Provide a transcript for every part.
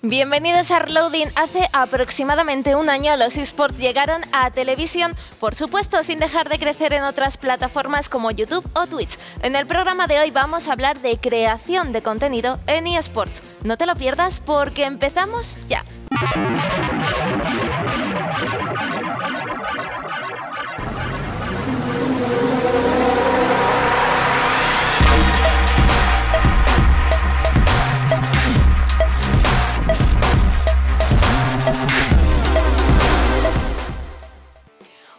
Bienvenidos a Reloading. Hace aproximadamente un año los eSports llegaron a televisión, por supuesto sin dejar de crecer en otras plataformas como YouTube o Twitch. En el programa de hoy vamos a hablar de creación de contenido en eSports. No te lo pierdas porque empezamos ya.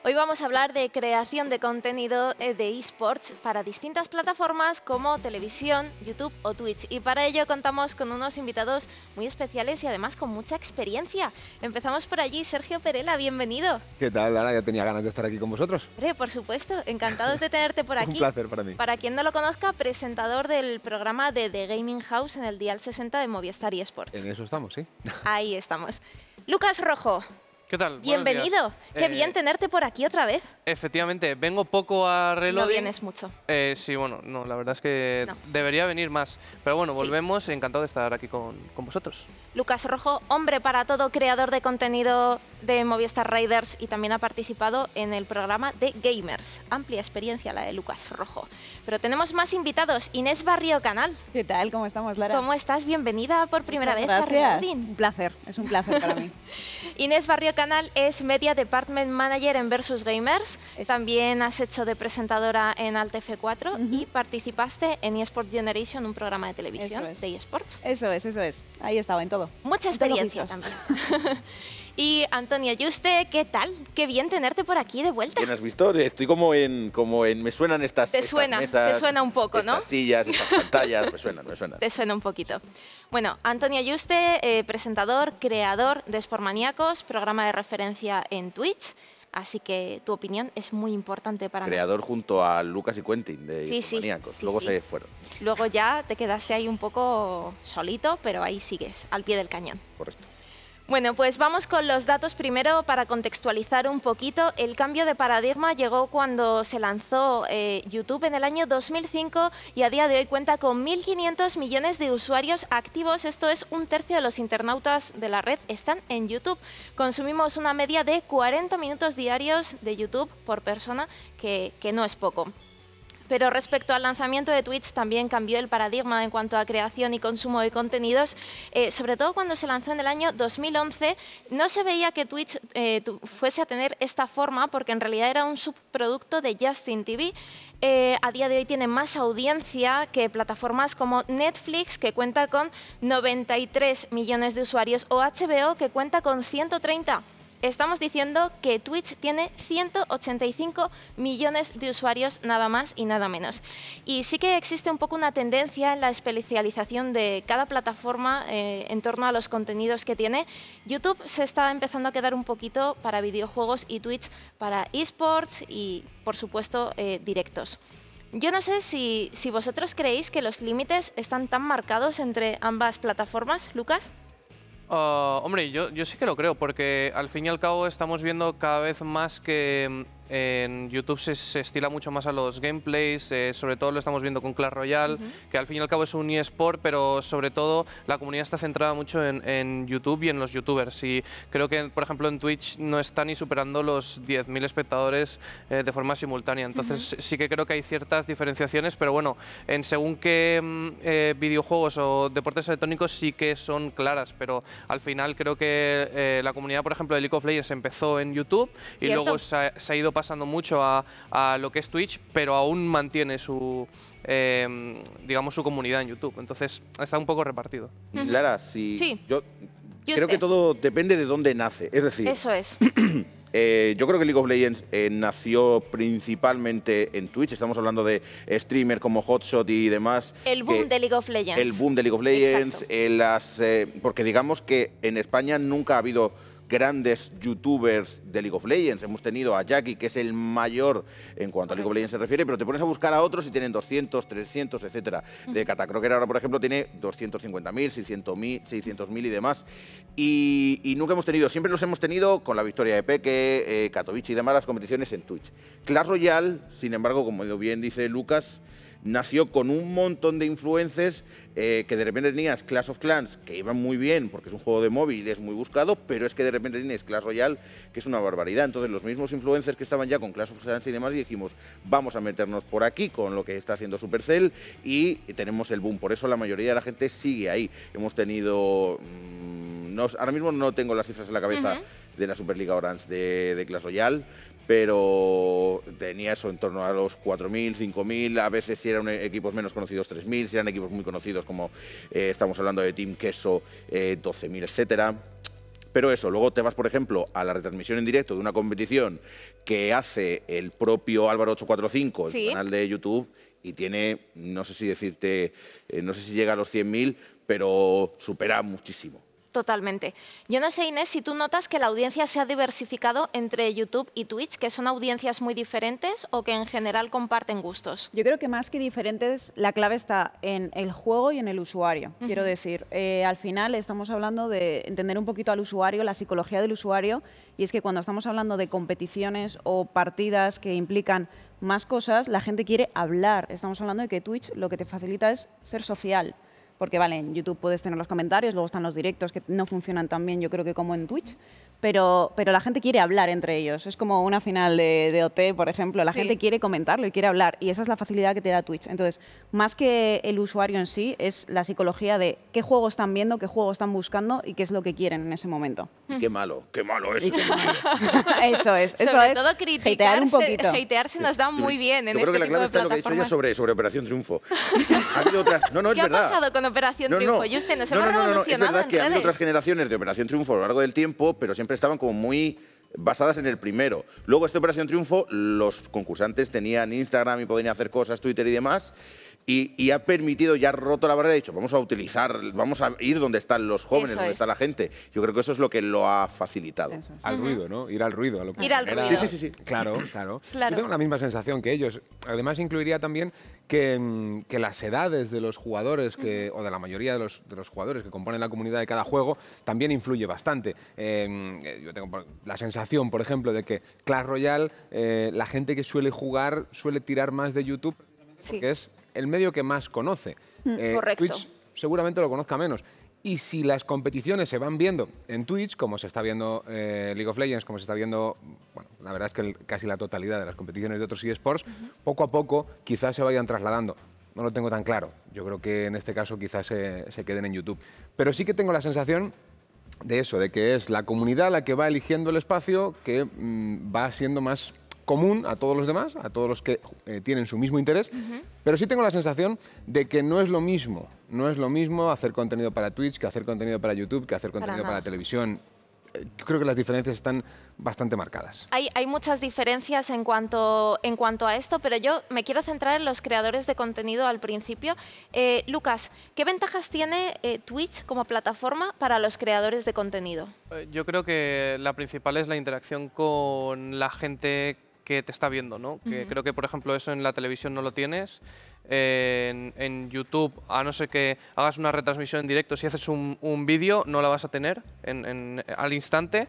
Hoy vamos a hablar de creación de contenido de eSports para distintas plataformas como televisión, YouTube o Twitch. Y para ello contamos con unos invitados muy especiales y además con mucha experiencia. Empezamos por allí. Sergio Perela, bienvenido. ¿Qué tal, Lara? Ya tenía ganas de estar aquí con vosotros. Hombre, por supuesto, encantados de tenerte por aquí. Un placer para mí. Para quien no lo conozca, presentador del programa de The Gaming House en el Dial 60 de Movistar eSports. En eso estamos, sí. Ahí estamos. Lucas Rojo. ¿Qué tal? Bienvenido. Qué bien tenerte por aquí otra vez. Efectivamente, vengo poco a Reloading. No vienes mucho. Sí, bueno, no, la verdad es que debería venir más. Pero bueno, volvemos, encantado de estar aquí con vosotros. Lucas Rojo, hombre para todo, creador de contenido de Movistar Riders y también ha participado en el programa de Gamers. Amplia experiencia la de Lucas Rojo. Pero tenemos más invitados. Inés Barrio Canal. ¿Qué tal? ¿Cómo estamos, Lara? ¿Cómo estás? Bienvenida por primera vez Gracias. a Reloading. Un placer, es un placer para mí. Inés Barrio Canal es Media Department Manager en Versus Gamers. También has hecho de presentadora en Alt F4 y participaste en eSport Generation, un programa de televisión de eSports. Eso es. Ahí estaba, en todo. Mucha experiencia también. Y Antonio Yuste, ¿qué tal? Qué bien tenerte por aquí de vuelta. ¿Quién has visto? Estoy como en me suenan estas mesas, te suena un poco, ¿no? Estas sillas, estas pantallas, me suenan. Te suena un poquito. Bueno, Antonio Yuste, presentador, creador de Sportmaníacos, programa de referencia en Twitch. Así que tu opinión es muy importante para nosotros. Creador junto a Lucas y Quentin de Sportmaníacos. Luego se fueron. Luego ya te quedaste ahí un poco solito, pero ahí sigues, al pie del cañón. Correcto. Bueno, pues vamos con los datos primero para contextualizar un poquito. El cambio de paradigma llegó cuando se lanzó YouTube en el año 2005 y a día de hoy cuenta con 1.500 millones de usuarios activos. Esto es un tercio de los internautas de la red están en YouTube. Consumimos una media de 40 minutos diarios de YouTube por persona, que no es poco. Pero respecto al lanzamiento de Twitch también cambió el paradigma en cuanto a creación y consumo de contenidos. Sobre todo cuando se lanzó en el año 2011, no se veía que Twitch fuese a tener esta forma porque en realidad era un subproducto de Justin TV. A día de hoy tiene más audiencia que plataformas como Netflix, que cuenta con 93 millones de usuarios, o HBO, que cuenta con 130. Estamos diciendo que Twitch tiene 185 millones de usuarios, nada más y nada menos. Y sí que existe un poco una tendencia en la especialización de cada plataforma en torno a los contenidos que tiene. YouTube se está empezando a quedar un poquito para videojuegos y Twitch para eSports y, por supuesto, directos. Yo no sé si vosotros creéis que los límites están tan marcados entre ambas plataformas, Lucas. Hombre, yo sí que lo creo, porque al fin y al cabo estamos viendo cada vez más que en YouTube se estila mucho más a los gameplays, sobre todo lo estamos viendo con Clash Royale, que al fin y al cabo es un eSport, pero sobre todo la comunidad está centrada mucho en YouTube y en los youtubers. Y creo que, por ejemplo, en Twitch no está ni superando los 10.000 espectadores de forma simultánea. Entonces sí que creo que hay ciertas diferenciaciones, pero bueno, en según qué videojuegos o deportes electrónicos sí que son claras, pero al final creo que la comunidad, por ejemplo, de League of Legends empezó en YouTube y luego se ha ido pasando mucho a lo que es Twitch, pero aún mantiene su, digamos, su comunidad en YouTube. Entonces está un poco repartido. Lara, yo creo que todo depende de dónde nace. Es decir, eso es. Yo creo que League of Legends nació principalmente en Twitch. Estamos hablando de streamers como Hotshot y demás. El boom de League of Legends. El boom de League of Legends. Porque digamos que en España nunca ha habido grandes youtubers de League of Legends. Hemos tenido a Jackie, que es el mayor en cuanto a League of Legends se refiere, pero te pones a buscar a otros y tienen 200, 300, etcétera. De Catacroker ahora, por ejemplo, tiene 250.000, 600.000 y demás. Y nunca hemos tenido, siempre los hemos tenido con la victoria de Peque, Katowice y demás, las competiciones en Twitch. Clash Royale, sin embargo, como bien dice Lucas, nació con un montón de influencers que de repente tenías Clash of Clans, que iban muy bien porque es un juego de móvil y es muy buscado, pero es que de repente tienes Clash Royale, que es una barbaridad. Entonces los mismos influencers que estaban ya con Clash of Clans y demás, y dijimos, vamos a meternos por aquí con lo que está haciendo Supercell y tenemos el boom. Por eso la mayoría de la gente sigue ahí. Hemos tenido... ahora mismo no tengo las cifras en la cabeza de la Superliga Orange de Clash Royale, pero tenía eso en torno a los 4.000, 5.000, a veces si eran equipos menos conocidos 3.000, si eran equipos muy conocidos como estamos hablando de Team Queso, 12.000, etcétera. Pero eso, luego te vas, por ejemplo, a la retransmisión en directo de una competición que hace el propio Álvaro 845 en su canal de YouTube y tiene, no sé si decirte, no sé si llega a los 100.000, pero supera muchísimo. Totalmente. Yo no sé, Inés, si tú notas que la audiencia se ha diversificado entre YouTube y Twitch, que son audiencias muy diferentes o que en general comparten gustos. Yo creo que más que diferentes, la clave está en el juego y en el usuario. Quiero decir, al final estamos hablando de entender un poquito al usuario, la psicología del usuario, y es que cuando estamos hablando de competiciones o partidas que implican más cosas, la gente quiere hablar. Estamos hablando de que Twitch lo que te facilita es ser social. Porque, vale, en YouTube puedes tener los comentarios, luego están los directos que no funcionan tan bien, yo creo que como en Twitch, pero la gente quiere hablar entre ellos. Es como una final de OT, por ejemplo, la gente quiere comentarlo y quiere hablar, y esa es la facilidad que te da Twitch. Entonces, más que el usuario en sí, es la psicología de qué juego están viendo, qué juego están buscando y qué es lo que quieren en ese momento. Y qué malo eso. Eso es. Sobre todo hatear un poquito. Hatearse nos da muy bien en yo creo este que la tipo clave de está en lo que he dicho plataformas. ya sobre Operación Triunfo. Ha habido otras... No, es ¿Qué verdad. ha pasado con Operación Triunfo? Juste, nos hemos revolucionado es verdad en que ha habido redes. otras generaciones de Operación Triunfo a lo largo del tiempo, pero siempre estaban como muy basadas en el primero. Luego, esta Operación Triunfo, los concursantes tenían Instagram y podían hacer cosas, Twitter y demás, y ha permitido, ya ha roto la barrera, ha dicho, vamos a ir donde están los jóvenes, donde está la gente. Yo creo que eso es lo que lo ha facilitado. Al ruido, ¿no? Ir al ruido. A lo que Ir al genera. ruido. Sí. Claro. Yo tengo la misma sensación que ellos. Además, incluiría también que las edades de los jugadores, o de la mayoría de los jugadores que componen la comunidad de cada juego, también influye bastante. Yo tengo la sensación, por ejemplo, de que Clash Royale, la gente que suele jugar suele tirar más de YouTube, porque es el medio que más conoce. Correcto. Twitch seguramente lo conozca menos. Y si las competiciones se van viendo en Twitch, como se está viendo League of Legends, como se está viendo, bueno, la verdad es que casi la totalidad de las competiciones de otros eSports, poco a poco quizás se vayan trasladando. No lo tengo tan claro. Yo creo que en este caso quizás se queden en YouTube. Pero sí que tengo la sensación de eso, de que es la comunidad la que va eligiendo el espacio que va siendo más común a todos los demás, a todos los que tienen su mismo interés, pero sí tengo la sensación de que no es lo mismo hacer contenido para Twitch que hacer contenido para YouTube, que hacer contenido para televisión. Yo creo que las diferencias están bastante marcadas. Hay muchas diferencias en cuanto a esto, pero yo me quiero centrar en los creadores de contenido al principio. Lucas, ¿qué ventajas tiene Twitch como plataforma para los creadores de contenido? Yo creo que la principal es la interacción con la gente que te está viendo, ¿no? Que creo que, por ejemplo, eso en la televisión no lo tienes. En YouTube, a no ser que hagas una retransmisión en directo, si haces un vídeo no la vas a tener al instante,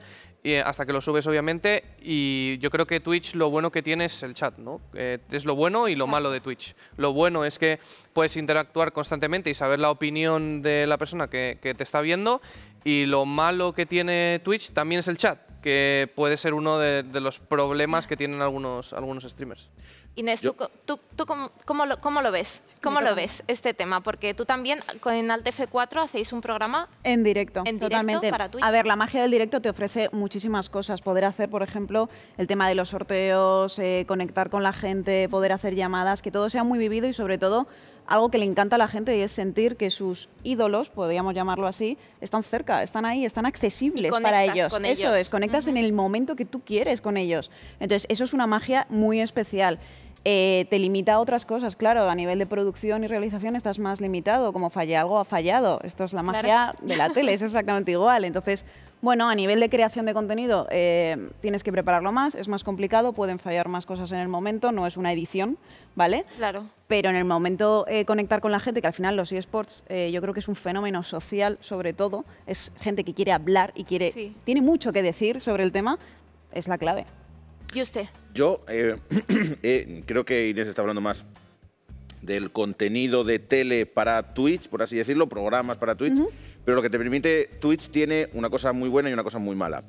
hasta que lo subes, obviamente. Y yo creo que Twitch lo bueno que tiene es el chat, ¿no? Es lo bueno y lo malo de Twitch. Lo bueno es que puedes interactuar constantemente y saber la opinión de la persona que te está viendo, y lo malo que tiene Twitch también es el chat, que puede ser uno de los problemas que tienen algunos streamers. Inés, ¿tú cómo lo ves? ¿Cómo lo ves este tema? Porque tú también en AltF4 hacéis un programa en directo, totalmente para Twitch. A ver, la magia del directo te ofrece muchísimas cosas. Poder hacer, por ejemplo, el tema de los sorteos, conectar con la gente, poder hacer llamadas, que todo sea muy vivido y sobre todo algo que le encanta a la gente, y es sentir que sus ídolos, podríamos llamarlo así, están cerca, están ahí, están accesibles para ellos. Eso es, conectas en el momento que tú quieres con ellos. Entonces, eso es una magia muy especial. Te limita a otras cosas, claro, a nivel de producción y realización estás más limitado, como falle algo, ha fallado. Esto es la magia de la tele, es exactamente igual. Entonces, bueno, a nivel de creación de contenido tienes que prepararlo más, es más complicado, pueden fallar más cosas en el momento, no es una edición, ¿vale? Claro. Pero en el momento conectar con la gente, que al final los eSports yo creo que es un fenómeno social sobre todo, es gente que quiere hablar y tiene mucho que decir sobre el tema, es la clave. ¿Y usted? Yo creo que Inés está hablando más del contenido de tele para Twitch, por así decirlo, programas para Twitch, pero lo que te permite Twitch tiene una cosa muy buena y una cosa muy mala.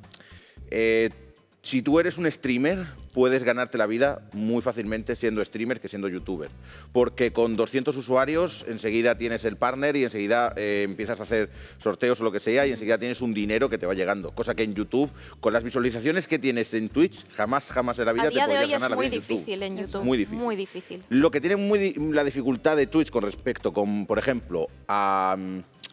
Si tú eres un streamer, puedes ganarte la vida muy fácilmente siendo streamer que siendo youtuber. Porque con 200 usuarios enseguida tienes el partner y enseguida empiezas a hacer sorteos o lo que sea y enseguida tienes un dinero que te va llegando. Cosa que en YouTube, con las visualizaciones que tienes en Twitch, jamás en la vida te podrías ganar la vida en YouTube. A día de hoy es muy difícil en YouTube. Muy difícil. Muy difícil. Lo que tiene la dificultad de Twitch con respecto, por ejemplo, a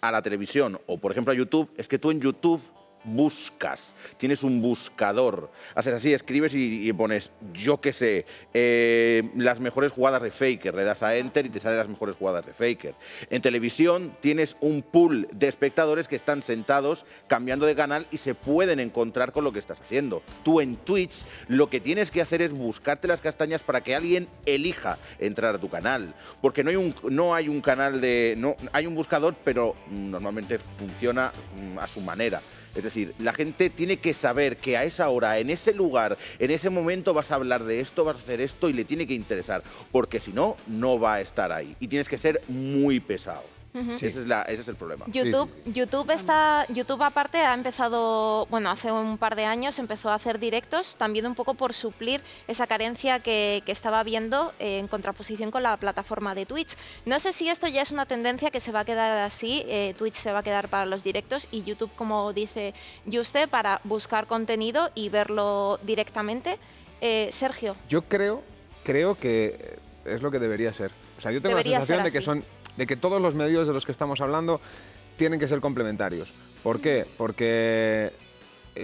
la televisión o, por ejemplo, a YouTube, es que tú en YouTube buscas, tienes un buscador, haces así, escribes y pones, yo qué sé, las mejores jugadas de Faker, le das a Enter y te salen las mejores jugadas de Faker. En televisión tienes un pool de espectadores que están sentados cambiando de canal y se pueden encontrar con lo que estás haciendo. Tú en Twitch lo que tienes que hacer es buscarte las castañas para que alguien elija entrar a tu canal, porque no hay un canal hay un buscador, pero normalmente funciona a su manera. Es decir, la gente tiene que saber que a esa hora, en ese lugar, en ese momento vas a hablar de esto, vas a hacer esto y le tiene que interesar, porque si no, no va a estar ahí. Y tienes que ser muy pesado. Sí. Ese es el problema. YouTube aparte ha empezado, bueno, hace un par de años empezó a hacer directos, también un poco por suplir esa carencia que estaba viendo en contraposición con la plataforma de Twitch. No sé si esto ya es una tendencia que se va a quedar así, Twitch se va a quedar para los directos y YouTube, como dice Juste, para buscar contenido y verlo directamente. Sergio. Yo creo que es lo que debería ser. O sea, yo tengo la sensación de que todos los medios de los que estamos hablando tienen que ser complementarios. ¿Por qué? Porque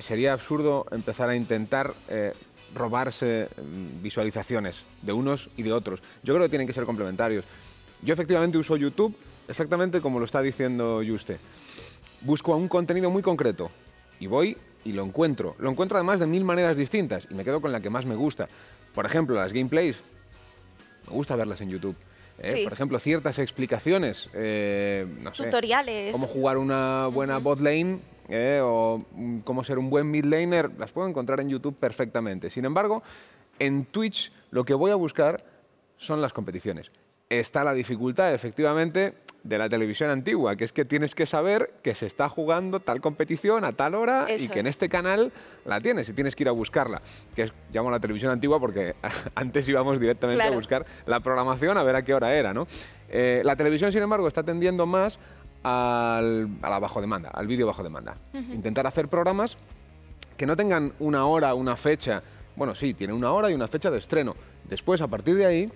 sería absurdo empezar a intentar robarse visualizaciones de unos y de otros. Yo creo que tienen que ser complementarios. Yo efectivamente uso YouTube exactamente como lo está diciendo Juste. Busco un contenido muy concreto y voy y lo encuentro. Lo encuentro además de 1000 maneras distintas y me quedo con la que más me gusta. Por ejemplo, las gameplays, me gusta verlas en YouTube. Sí. Por ejemplo, ciertas explicaciones, no sé, tutoriales, cómo jugar una buena bot lane o cómo ser un buen mid laner, las puedo encontrar en YouTube perfectamente. Sin embargo, en Twitch lo que voy a buscar son las competiciones. Está la dificultad, efectivamente, de la televisión antigua, que es que tienes que saber que se está jugando tal competición a tal hora y que en este canal la tienes y tienes que ir a buscarla. Que llamo la televisión antigua porque antes íbamos directamente a buscar la programación a ver a qué hora era, ¿no? La televisión, sin embargo, está tendiendo más a la bajo demanda, al vídeo bajo demanda. Intentar hacer programas que no tengan una hora, una fecha. Bueno, sí, tienen una hora y una fecha de estreno. Después, a partir de ahí,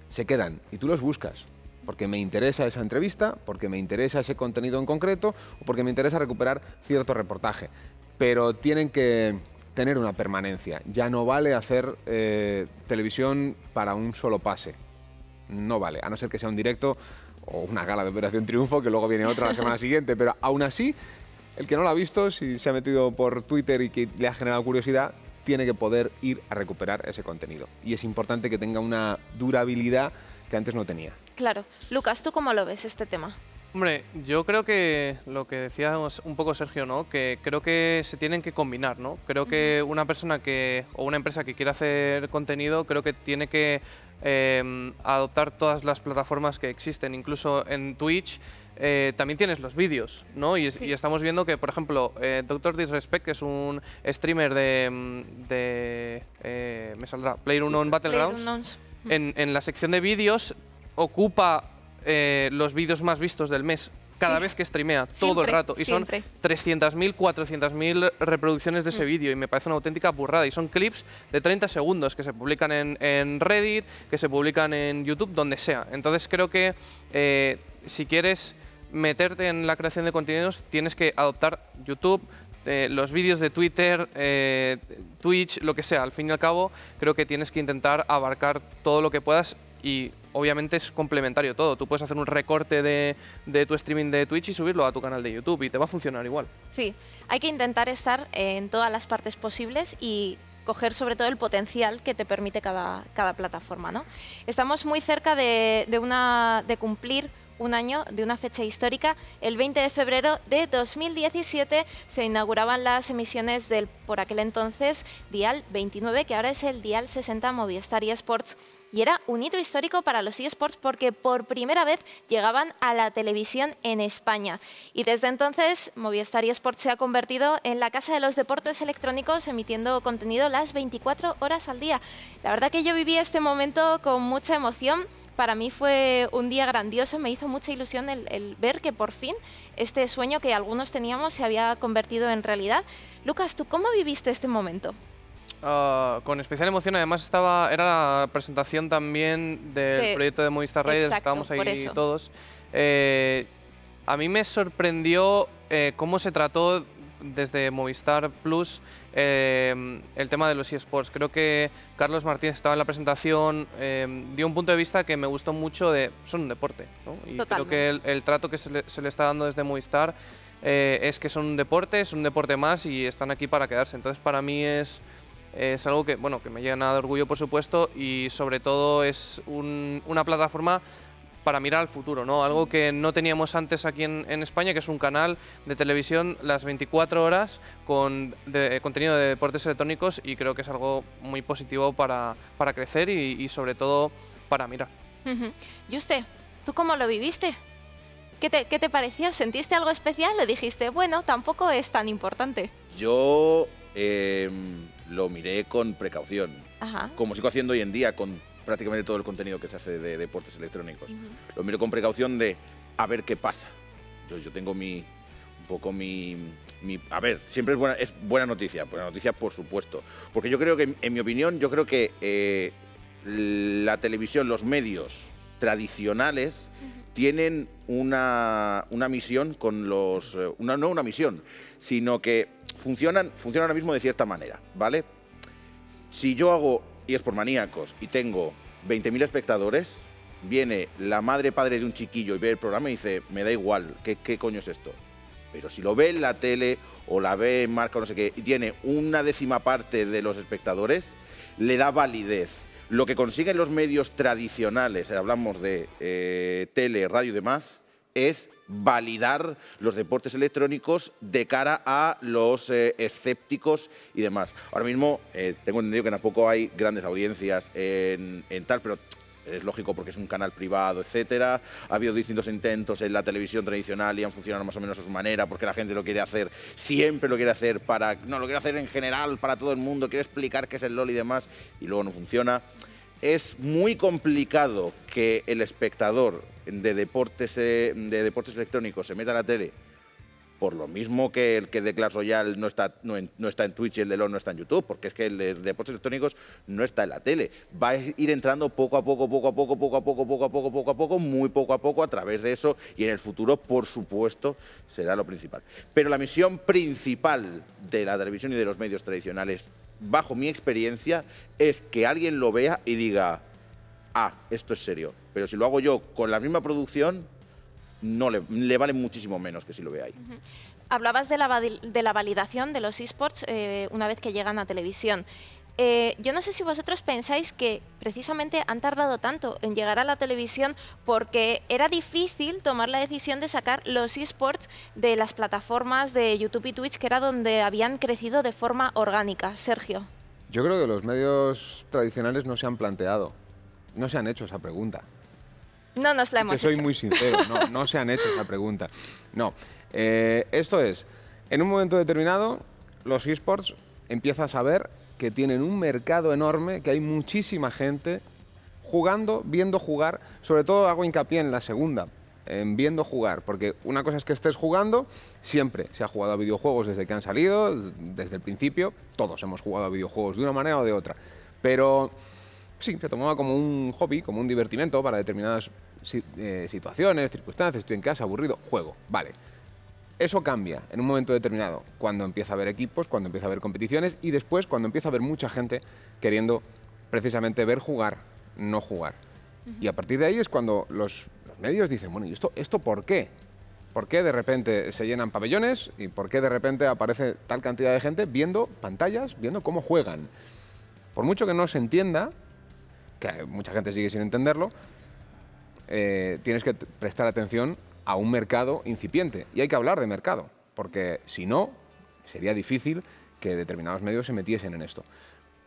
se quedan y tú los buscas. Porque me interesa esa entrevista, porque me interesa ese contenido en concreto o porque me interesa recuperar cierto reportaje. Pero tienen que tener una permanencia. Ya no vale hacer televisión para un solo pase. No vale, a no ser que sea un directo o una gala de Operación Triunfo, que luego viene otra la semana siguiente. Pero aún así, el que no lo ha visto, si se ha metido por Twitter y que le ha generado curiosidad, tiene que poder ir a recuperar ese contenido. Y es importante que tenga una durabilidad que antes no tenía. Claro. Lucas, ¿tú cómo lo ves este tema? Hombre, yo creo que lo que decíamos un poco Sergio, ¿no? Que creo que se tienen que combinar, ¿no? Creo que una persona o una empresa que quiera hacer contenido, creo que tiene que adoptar todas las plataformas que existen. Incluso en Twitch también tienes los vídeos, ¿no? Y estamos viendo que, por ejemplo, Dr. Disrespect, que es un streamer de me saldrá, PlayerUnknown's Battlegrounds, en la sección de vídeos ocupa los vídeos más vistos del mes cada vez que streamea, todo el rato. Y son 300.000, 400.000 reproducciones de ese vídeo y me parece una auténtica burrada. Y son clips de 30 segundos que se publican en Reddit, que se publican en YouTube, donde sea. Entonces creo que si quieres meterte en la creación de contenidos, tienes que adoptar YouTube, los vídeos de Twitter, Twitch, lo que sea. Al fin y al cabo, creo que tienes que intentar abarcar todo lo que puedas y obviamente es complementario todo. Tú puedes hacer un recorte de tu streaming de Twitch y subirlo a tu canal de YouTube y te va a funcionar igual. Sí, hay que intentar estar en todas las partes posibles y coger sobre todo el potencial que te permite cada plataforma, ¿no? Estamos muy cerca de cumplir un año de una fecha histórica. El 20 de febrero de 2017 se inauguraban las emisiones del, por aquel entonces, Dial 29, que ahora es el Dial 60 Movistar eSports y era un hito histórico para los eSports porque por primera vez llegaban a la televisión en España. Y desde entonces Movistar eSports se ha convertido en la casa de los deportes electrónicos, emitiendo contenido las 24 horas al día. La verdad que yo viví este momento con mucha emoción. Para mí fue un día grandioso, me hizo mucha ilusión el ver que por fin este sueño que algunos teníamos se había convertido en realidad. Lucas, ¿tú cómo viviste este momento? Con especial emoción, además era la presentación también del proyecto de Movistar Riders, estábamos ahí todos. A mí me sorprendió cómo se trató desde Movistar Plus el tema de los eSports. Creo que Carlos Martínez estaba en la presentación, dio un punto de vista que me gustó mucho son un deporte, ¿no? Y creo que el trato que se le está dando desde Movistar es que son un deporte más y están aquí para quedarse. Entonces para mí es algo que, bueno, que me llena de orgullo, por supuesto, y sobre todo es una plataforma para mirar al futuro, ¿no? Algo que no teníamos antes aquí en España, que es un canal de televisión las 24 horas con contenido de deportes electrónicos, y creo que es algo muy positivo para crecer y sobre todo para mirar. Juste, ¿tú cómo lo viviste? ¿Qué te pareció? ¿Sentiste algo especial o dijiste, bueno, tampoco es tan importante? Yo lo miré con precaución, como sigo haciendo hoy en día con prácticamente todo el contenido que se hace de deportes electrónicos. Lo miro con precaución de a ver qué pasa. Yo tengo a ver, siempre es buena noticia por supuesto, porque yo creo que, en mi opinión, yo creo que la televisión, los medios tradicionales tienen una misión con los... no una misión, sino que funcionan ahora mismo de cierta manera, ¿vale? Si yo hago eSports Maníacos y tengo 20.000 espectadores, viene la padre de un chiquillo y ve el programa y dice, me da igual, ¿qué coño es esto? Pero si lo ve en la tele o la ve en marca o no sé qué, y tiene una décima parte de los espectadores, le da validez. Lo que consiguen los medios tradicionales, hablamos de tele, radio y demás, es validar los deportes electrónicos de cara a los escépticos y demás. Ahora mismo tengo entendido que tampoco hay grandes audiencias en tal, pero es lógico porque es un canal privado, etcétera. Ha habido distintos intentos en la televisión tradicional y han funcionado más o menos a su manera, porque la gente lo quiere hacer, siempre lo quiere hacer lo quiere hacer en general para todo el mundo, quiere explicar qué es el LOL y demás, y luego no funciona. Es muy complicado que el espectador de deportes electrónicos se meta a la tele, por lo mismo que el que de Clash Royale no está en Twitch y el de LoL no está en YouTube, porque es que el de deportes electrónicos no está en la tele. Va a ir entrando poco a poco, muy poco a poco a través de eso, y en el futuro, por supuesto, será lo principal. Pero la misión principal de la televisión y de los medios tradicionales, bajo mi experiencia, es que alguien lo vea y diga, esto es serio. Pero si lo hago yo con la misma producción, no le vale muchísimo menos que si lo ve ahí. Hablabas de la validación de los eSports una vez que llegan a televisión. Yo no sé si vosotros pensáis que precisamente han tardado tanto en llegar a la televisión porque era difícil tomar la decisión de sacar los eSports de las plataformas de YouTube y Twitch, que era donde habían crecido de forma orgánica. Sergio. Yo creo que los medios tradicionales no se han planteado, no se han hecho esa pregunta. No nos la hemos hecho. Soy muy sincero, no se han hecho esa pregunta. No, esto es, en un momento determinado, los eSports empiezas a ver que tienen un mercado enorme, que hay muchísima gente jugando, viendo jugar. Sobre todo hago hincapié en la segunda, en viendo jugar, porque una cosa es que estés jugando, siempre se ha jugado a videojuegos desde que han salido, desde el principio, todos hemos jugado a videojuegos de una manera o de otra, pero sí, se tomaba como un hobby, como un divertimento para determinadas situaciones, circunstancias. Estoy en casa, aburrido, juego, vale. Eso cambia en un momento determinado, cuando empieza a haber equipos, cuando empieza a haber competiciones y después cuando empieza a haber mucha gente queriendo precisamente ver jugar, no jugar. Y a partir de ahí es cuando los medios dicen, bueno, ¿y esto por qué? ¿Por qué de repente se llenan pabellones y por qué de repente aparece tal cantidad de gente viendo pantallas, viendo cómo juegan? Por mucho que no se entienda, que mucha gente sigue sin entenderlo, tienes que prestar atención a un mercado incipiente. Y hay que hablar de mercado, porque si no, sería difícil que determinados medios se metiesen en esto.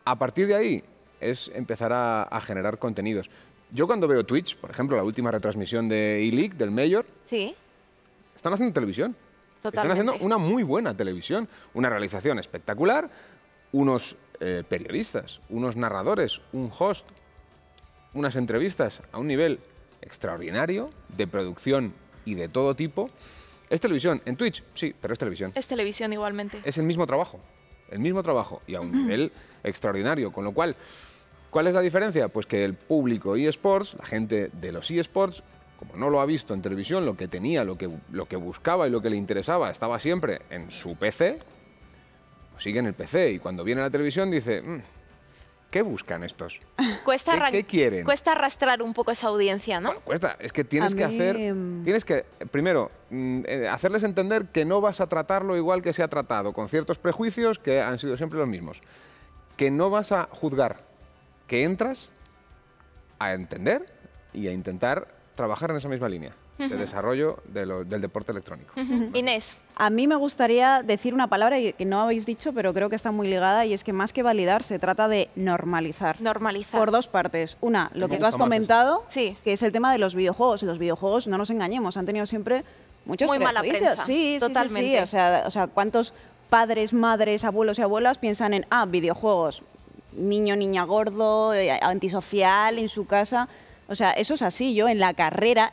A partir de ahí, es empezar a generar contenidos. Yo cuando veo Twitch, por ejemplo, la última retransmisión de E-League, del Major, Sí, están haciendo televisión. totalmente. Están haciendo una muy buena televisión, una realización espectacular, unos periodistas, unos narradores, un host, unas entrevistas a un nivel extraordinario de producción y de todo tipo. ¿Es televisión? ¿En Twitch? Sí, pero es televisión. Es televisión igualmente. Es el mismo trabajo y a un nivel extraordinario. Con lo cual, ¿cuál es la diferencia? Pues que el público eSports, la gente de los eSports, como no lo ha visto en televisión, lo que tenía, lo que buscaba y lo que le interesaba estaba siempre en su PC, pues sigue en el PC. Y cuando viene a la televisión dice, ¿qué buscan estos? ¿Qué quieren? Cuesta arrastrar un poco esa audiencia, ¿no? Bueno, cuesta. Es que tienes A que mí, tienes que, primero, hacerles entender que no vas a tratarlo igual que se ha tratado, con ciertos prejuicios que han sido siempre los mismos. Que no vas a juzgar, que entras a entender y a intentar trabajar en esa misma línea de desarrollo del deporte electrónico. Inés, A mí me gustaría decir una palabra que no habéis dicho, pero creo que está muy ligada, y es que más que validar, se trata de normalizar. normalizar. Por dos partes. Una, lo que Me tú has gusta más comentado, Sí. que es el tema de los videojuegos. Y los videojuegos, no nos engañemos, han tenido siempre muchos Muy mala prejuicios. prensa, Sí, totalmente. Sí. O sea, ¿cuántos padres, madres, abuelos y abuelas piensan en, videojuegos? Niño, niña gordo, antisocial, en su casa. O sea, eso es así. Yo en la carrera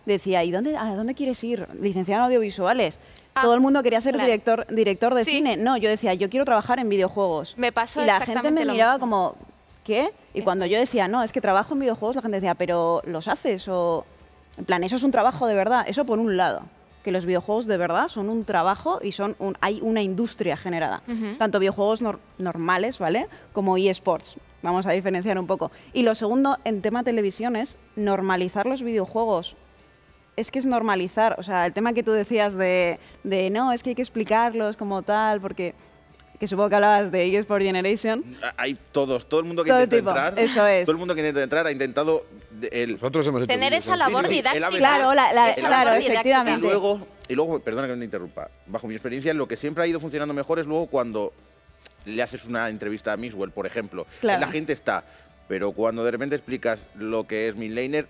decía, ¿y a dónde quieres ir? Licenciado en audiovisuales. Todo el mundo quería ser claro. director de Sí. cine. No, yo decía, yo quiero trabajar en videojuegos. Me pasó y la gente exactamente me lo miraba mismo. como, ¿qué? Y cuando yo decía, no, es que trabajo en videojuegos, la gente decía, ¿pero los haces? O, en plan, eso es un trabajo de verdad. Eso por un lado. Que los videojuegos de verdad son un trabajo y hay una industria generada. Tanto videojuegos normales, ¿vale? Como eSports. Vamos a diferenciar un poco. Y lo segundo, en tema televisión, es normalizar los videojuegos. Es que es normalizar, o sea, el tema que tú decías de no, es que hay que explicarlos como tal, porque que supongo que hablabas de eSport Generation. Hay todo el mundo que Todo intenta tipo, entrar, eso es. todo el mundo que intenta entrar ha intentado Nosotros hemos hecho Tener vídeos esa en labor Twitch. Sí, sí, el didáctica. ABC. Claro, Esa claro, labor didáctica. efectivamente. Y luego, perdona que me interrumpa, bajo mi experiencia, lo que siempre ha ido funcionando mejor es luego cuando le haces una entrevista a Mixwell, por ejemplo. Claro. La gente está, pero cuando de repente explicas lo que es midlaner,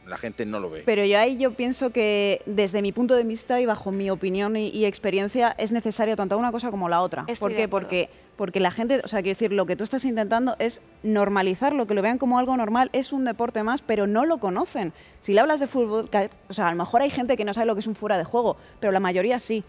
la gente no lo ve. Pero yo pienso que desde mi punto de vista y bajo mi opinión y experiencia es necesario tanto una cosa como la otra. Estoy ¿Por de qué? acuerdo. Porque la gente, o sea, quiero decir, lo que tú estás intentando es normalizarlo, que lo vean como algo normal, es un deporte más, pero no lo conocen. Si le hablas de fútbol, o sea, a lo mejor hay gente que no sabe lo que es un fuera de juego, pero la mayoría sí.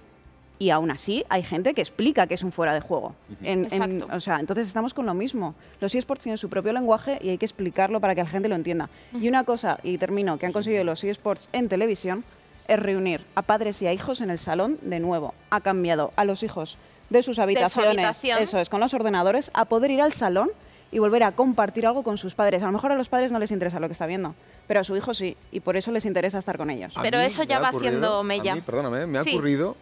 Y aún así hay gente que explica que es un fuera de juego. Exacto. O sea, entonces estamos con lo mismo. Los eSports tienen su propio lenguaje y hay que explicarlo para que la gente lo entienda. Y una cosa, y termino, que han conseguido los eSports en televisión es reunir a padres y a hijos en el salón de nuevo. Ha cambiado a los hijos de sus habitaciones, habitación. eso es, con los ordenadores, a poder ir al salón y volver a compartir algo con sus padres. A lo mejor a los padres no les interesa lo que está viendo, pero a su hijo sí, y por eso les interesa estar con ellos. A Pero mí eso me ya ha va ocurrido- haciendo a mella. mí, perdóname, me ha Sí. ocurrido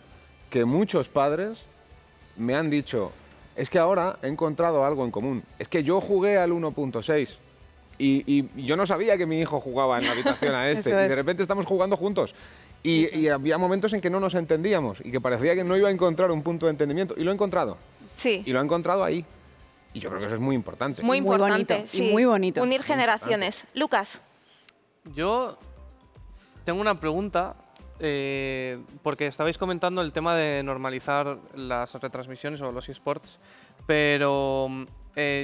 que muchos padres me han dicho, es que ahora he encontrado algo en común. Es que yo jugué al 1.6 y yo no sabía que mi hijo jugaba en la habitación a este. Eso Y es. de repente estamos jugando juntos. Y había momentos en que no nos entendíamos y que parecía que no iba a encontrar un punto de entendimiento. Y lo he encontrado. Sí. Y lo he encontrado ahí. Y yo creo que eso es muy importante. Muy Muy importante, bonito, y sí. muy bonito. Unir generaciones. Lucas, Yo tengo una pregunta, porque estabais comentando el tema de normalizar las retransmisiones o los eSports, pero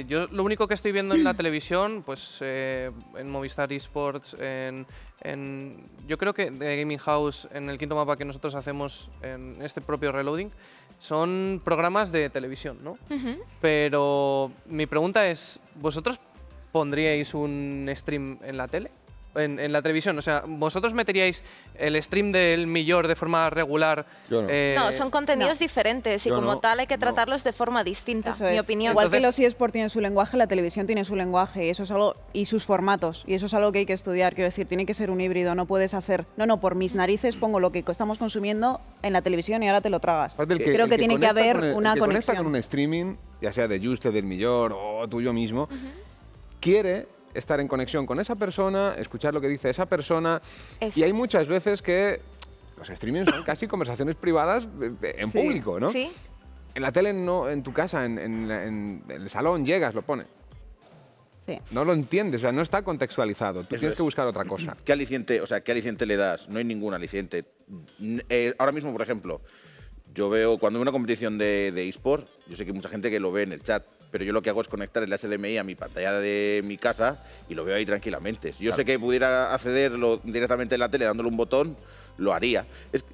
yo lo único que estoy viendo en la televisión, pues en Movistar eSports, yo creo que de Gaming House, en el quinto mapa que nosotros hacemos en este propio Reloading, son programas de televisión, ¿no? Pero mi pregunta es, ¿vosotros pondríais un stream en la tele? En la televisión, o sea, ¿vosotros meteríais el stream del Millor de forma regular? Yo no. no, son contenidos diferentes y Yo como no, tal hay que no. tratarlos de forma distinta, Eso mi es. opinión. Igual que Entonces- los eSports tienen su lenguaje, la televisión tiene su lenguaje y eso es algo, y sus formatos, y eso es algo que hay que estudiar. Quiero decir, tiene que ser un híbrido, no puedes hacer, no, por mis narices pongo lo que estamos consumiendo en la televisión y ahora te lo tragas. Aparte, el Creo el que tiene que conecta haber con el- una el que conecta conexión. con un streaming, ya sea de Juste, del Millor o tuyo mismo, quiere estar en conexión con esa persona, escuchar lo que dice esa persona. Eso. Y hay muchas veces que los streamings son casi conversaciones privadas en Sí. público, ¿no? Sí, En la tele no, en tu casa, en el salón, llegas, lo pones. Sí. No lo entiendes, o sea, no está contextualizado. Tú Eso tienes es. que buscar otra cosa. ¿Qué aliciente, qué aliciente le das? No hay ningún aliciente. Ahora mismo, por ejemplo, yo veo cuando hay una competición de eSport, yo sé que hay mucha gente que lo ve en el chat, pero yo lo que hago es conectar el HDMI a mi pantalla de mi casa y lo veo ahí tranquilamente. Si yo sé que pudiera accederlo directamente en la tele dándole un botón, lo haría.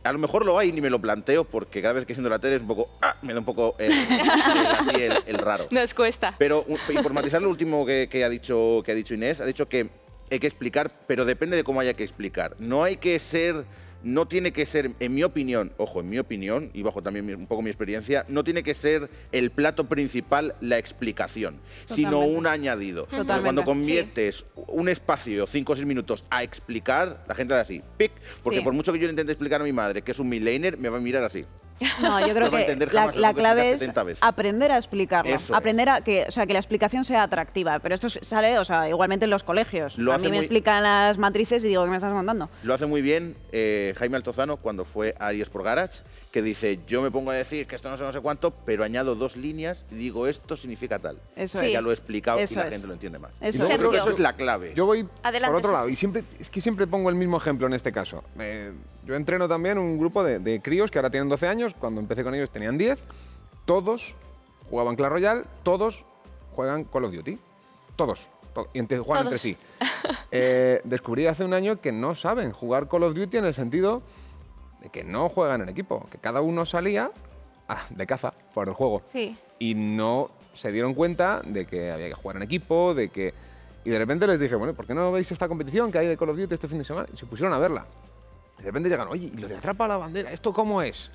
A lo mejor lo hay y ni me lo planteo porque cada vez que siento la tele es un poco... me da un poco el raro. Nos cuesta. Pero y por matizar lo último que ha dicho Inés, ha dicho que hay que explicar, pero depende de cómo haya que explicar. No tiene que ser, en mi opinión, ojo, en mi opinión, y bajo también un poco mi experiencia, no tiene que ser el plato principal la explicación, sino un añadido. Totalmente. Cuando conviertes un espacio, 5 o 6 minutos, a explicar, la gente da así, ¡pic! Porque Sí. por mucho que yo le intente explicar a mi madre que es un midlaner, me va a mirar así. No, yo creo No va a que entender jamás, lo la tengo que clave explicar es 70 veces. aprender a explicarlo, Eso aprender a que, o sea, que la explicación sea atractiva. Pero esto sale, o sea, igualmente en los colegios. Lo A hace mí me muy- explican las matrices y digo, ¿qué me estás contando? Lo hace muy bien Jaime Altozano cuando fue a eSport Garage, que dice, yo me pongo a decir que esto no sé cuánto, pero añado 2 líneas y digo, esto significa tal. Eso Sí. es. Ya lo he explicado Eso y la es. gente lo entiende más. Eso Y yo es. creo que Sergio. eso es la clave. Yo voy Adelante, por otro lado, Sergio. y siempre pongo el mismo ejemplo en este caso. Yo entreno también un grupo de críos que ahora tienen 12 años, cuando empecé con ellos tenían 10, todos jugaban Clash Royale, todos juegan Call of Duty, todos, y juegan entre Todos. sí. Descubrí hace un año que no saben jugar Call of Duty en el sentido de que no juegan en equipo, que cada uno salía de caza por el juego. Sí. Y no se dieron cuenta de que había que jugar en equipo, y de repente les dije, bueno, ¿por qué no veis esta competición que hay de Call of Duty este fin de semana? Y se pusieron a verla. Y de repente llegan, oye, ¿y lo de atrapa la bandera? ¿Esto cómo es?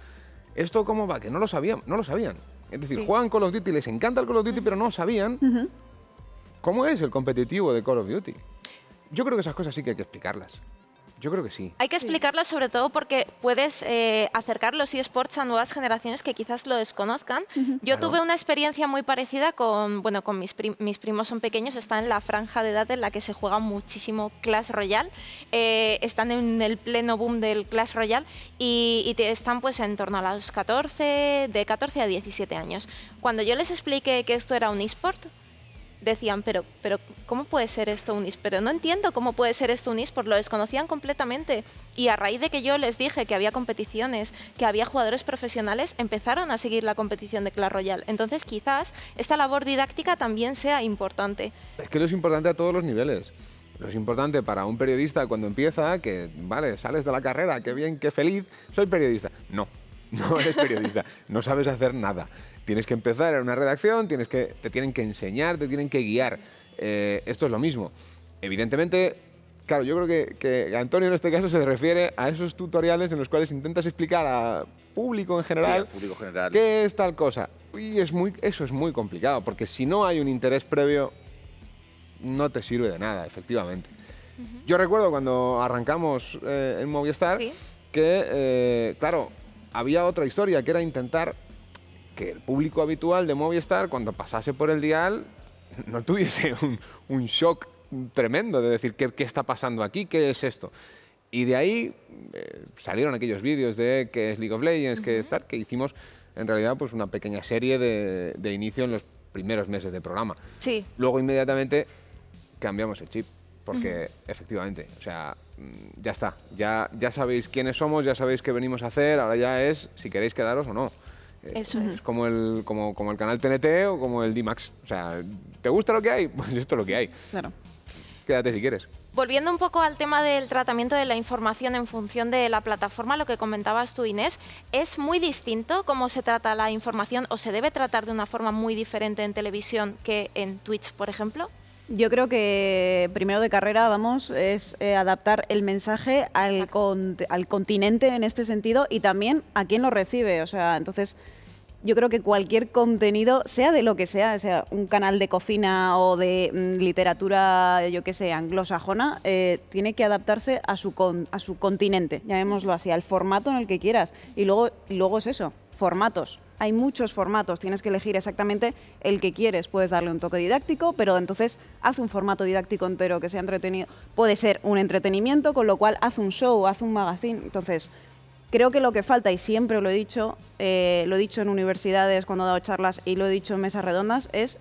¿Esto cómo va? Que no lo sabían. Es decir, Sí. juegan Call of Duty, les encanta el Call of Duty, pero no sabían cómo es el competitivo de Call of Duty. Yo creo que esas cosas sí que hay que explicarlas. Yo creo que sí. Hay que explicarlo sobre todo porque puedes acercar los eSports a nuevas generaciones que quizás lo desconozcan. Yo tuve una experiencia muy parecida con mis primos son pequeños, están en la franja de edad en la que se juega muchísimo Clash Royale. Están en el pleno boom del Clash Royale y están pues en torno a los de 14 a 17 años. Cuando yo les expliqué que esto era un eSport, decían, pero ¿cómo puede ser esto un eSport? Pero no entiendo cómo puede ser esto un eSport, lo desconocían completamente. Y a raíz de que yo les dije que había competiciones, que había jugadores profesionales, empezaron a seguir la competición de Clash Royale. Entonces quizás esta labor didáctica también sea importante. Es que lo es importante a todos los niveles. Lo es importante para un periodista cuando empieza, que, vale, sales de la carrera, qué bien, qué feliz, soy periodista. No eres periodista, no sabes hacer nada. Tienes que empezar en una redacción, te tienen que enseñar, te tienen que guiar. Esto es lo mismo. Evidentemente, claro, yo creo que Antonio en este caso se refiere a esos tutoriales en los cuales intentas explicar a público en general, Sí, al público general. qué es tal cosa. Y eso es muy complicado, porque si no hay un interés previo, no te sirve de nada, efectivamente. Yo recuerdo cuando arrancamos en Movistar Sí. que, claro, había otra historia, que era intentar que el público habitual de Movistar, cuando pasase por el dial, no tuviese un shock tremendo de decir, ¿qué está pasando aquí? ¿Qué es esto? Y de ahí salieron aquellos vídeos de qué es League of Legends, qué es tal, que hicimos en realidad pues una pequeña serie de inicio en los primeros meses de programa. Sí. Luego inmediatamente cambiamos el chip, porque efectivamente, o sea, ya está, ya sabéis quiénes somos, ya sabéis qué venimos a hacer, ahora ya es si queréis quedaros o no. Eso es. Es como el canal TNT o como el D-Max. O sea, ¿te gusta lo que hay? Pues esto es lo que hay. Claro. Quédate si quieres. Volviendo un poco al tema del tratamiento de la información en función de la plataforma, lo que comentabas tú, Inés, ¿es muy distinto cómo se trata la información o se debe tratar de una forma muy diferente en televisión que en Twitch, por ejemplo? Yo creo que primero de carrera, es adaptar el mensaje al continente en este sentido y también a quien lo recibe. O sea, entonces yo creo que cualquier contenido, sea de lo que sea un canal de cocina o de literatura, yo qué sé, anglosajona, tiene que adaptarse a su continente, llamémoslo así, al formato en el que quieras. Y luego es eso, formatos. Hay muchos formatos, tienes que elegir exactamente el que quieres. Puedes darle un toque didáctico, pero entonces haz un formato didáctico entero que sea entretenido. Puede ser un entretenimiento, con lo cual haz un show, haz un magazine. Entonces, creo que lo que falta, y siempre lo he dicho en universidades cuando he dado charlas y lo he dicho en mesas redondas, es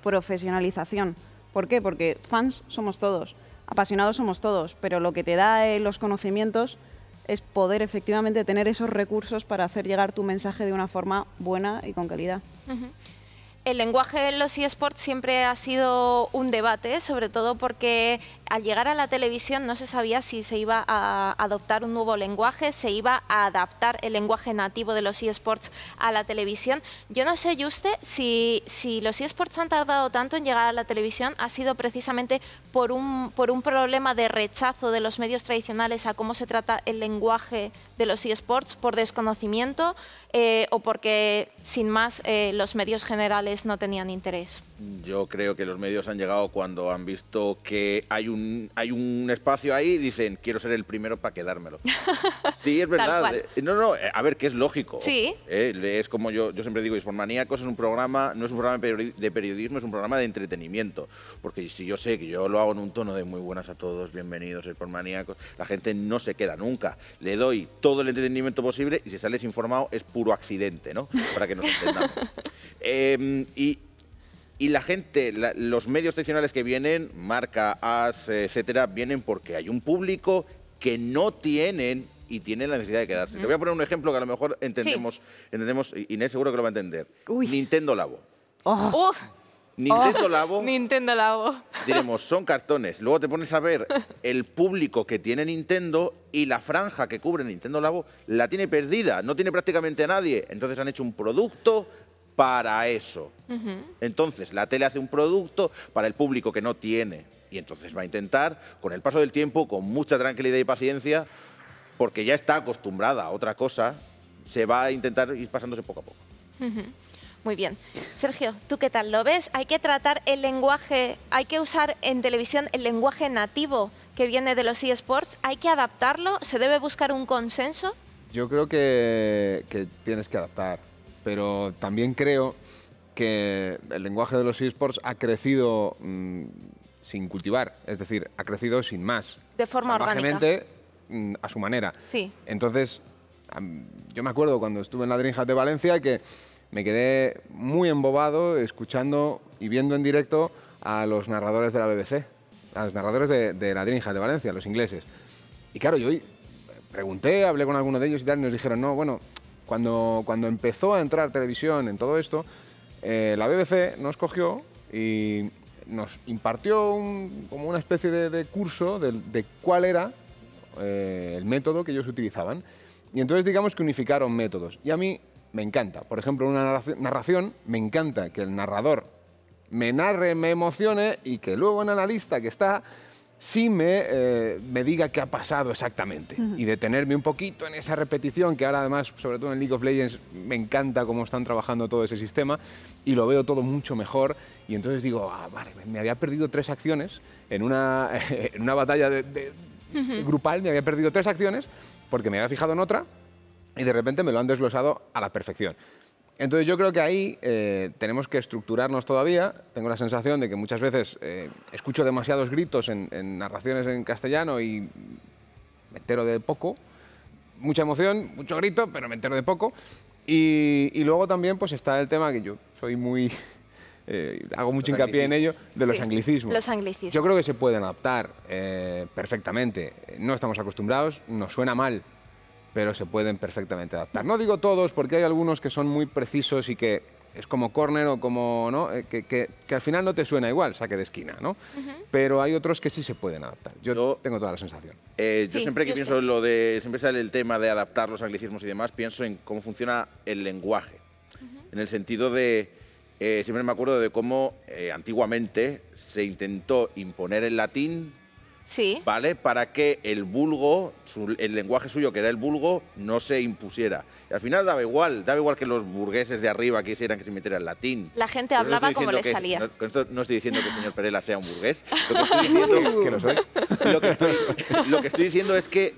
profesionalización. ¿Por qué? Porque fans somos todos, apasionados somos todos, pero lo que te da los conocimientos es poder efectivamente tener esos recursos para hacer llegar tu mensaje de una forma buena y con calidad. El lenguaje en los eSports siempre ha sido un debate, sobre todo porque al llegar a la televisión no se sabía si se iba a adoptar un nuevo lenguaje, se iba a adaptar el lenguaje nativo de los eSports a la televisión. Yo no sé, Juste, si los eSports han tardado tanto en llegar a la televisión, ha sido precisamente por un problema de rechazo de los medios tradicionales a cómo se trata el lenguaje de los eSports, por desconocimiento, o porque, sin más, los medios generales no tenían interés. Yo creo que los medios han llegado cuando han visto que hay un espacio ahí y dicen, quiero ser el primero para quedármelo. Sí, es verdad. No, a ver, que es lógico. Sí. Es como yo siempre digo, Esportmaníacos es un programa, no es un programa de periodismo, es un programa de entretenimiento. Porque si yo sé que yo lo hago en un tono de muy buenas a todos, bienvenidos Esportmaníacos, la gente no se queda nunca. Le doy todo el entretenimiento posible y si sales informado es puro accidente, ¿no? Para que nos entendamos. Y la gente, los medios tradicionales que vienen, Marca, AS, etcétera, vienen porque hay un público que no tienen y tienen la necesidad de quedarse. Te voy a poner un ejemplo que a lo mejor entendemos, Inés seguro que lo va a entender. Uy. Nintendo Labo. ¡Uf! Nintendo Labo, Nintendo Labo. diremos, son cartones. Luego te pones a ver el público que tiene Nintendo y la franja que cubre Nintendo Labo la tiene perdida, no tiene prácticamente a nadie. Entonces han hecho un producto para eso. Entonces la tele hace un producto para el público que no tiene y entonces va a intentar, con el paso del tiempo, con mucha tranquilidad y paciencia, porque ya está acostumbrada a otra cosa, se va a intentar ir pasándose poco a poco. Muy bien. Sergio, ¿tú qué tal lo ves? ¿Hay que tratar el lenguaje, hay que usar en televisión el lenguaje nativo que viene de los eSports? ¿Hay que adaptarlo? ¿Se debe buscar un consenso? Yo creo que tienes que adaptar, pero también creo que el lenguaje de los eSports ha crecido sin cultivar, es decir, ha crecido sin más. De forma orgánica. Salvajemente, a su manera. Sí. Entonces, yo me acuerdo cuando estuve en la DreamHack de Valencia que me quedé muy embobado escuchando y viendo en directo a los narradores de la BBC, a los narradores de la DreamHack de Valencia, los ingleses. Y claro, yo pregunté, hablé con alguno de ellos y tal, y nos dijeron, no, bueno, cuando empezó a entrar televisión en todo esto, la BBC nos cogió y nos impartió como una especie de curso de cuál era el método que ellos utilizaban. Y entonces digamos que unificaron métodos. Y a mí me encanta. Por ejemplo, en una narración, me encanta que el narrador me narre, me emocione y que luego el analista que está sí me diga qué ha pasado exactamente. Y detenerme un poquito en esa repetición, que ahora además, sobre todo en League of Legends, me encanta cómo están trabajando todo ese sistema y lo veo todo mucho mejor. Y entonces digo, vale, me había perdido 3 acciones en una batalla grupal, me había perdido 3 acciones porque me había fijado en otra y de repente me lo han desglosado a la perfección. Entonces yo creo que ahí tenemos que estructurarnos todavía. Tengo la sensación de que muchas veces escucho demasiados gritos en narraciones en castellano y me entero de poco. Mucha emoción, mucho grito, pero me entero de poco. Y luego también pues está el tema que yo soy muy... hago mucho hincapié en ello, de los anglicismos. Los anglicismos. Yo creo que se pueden adaptar perfectamente. No estamos acostumbrados, nos suena mal, pero se pueden perfectamente adaptar. No digo todos, porque hay algunos que son muy precisos y que es como córner o como, ¿no? que al final no te suena igual, saque de esquina, ¿no? Pero hay otros que sí se pueden adaptar. Yo tengo toda la sensación. Yo siempre que pienso en siempre sale el tema de adaptar los anglicismos y demás, pienso en cómo funciona el lenguaje. En el sentido de, siempre me acuerdo de cómo antiguamente se intentó imponer el latín, Sí. ¿vale? Para que el vulgo, el lenguaje suyo, que era el vulgo, no se impusiera. Y al final daba igual que los burgueses de arriba quisieran que se metiera el latín. La gente Pero no hablaba estoy como le diciendo salía. con esto no estoy diciendo que el señor Perela sea un burgués. Lo que estoy diciendo, Que lo soy. lo que estoy diciendo es que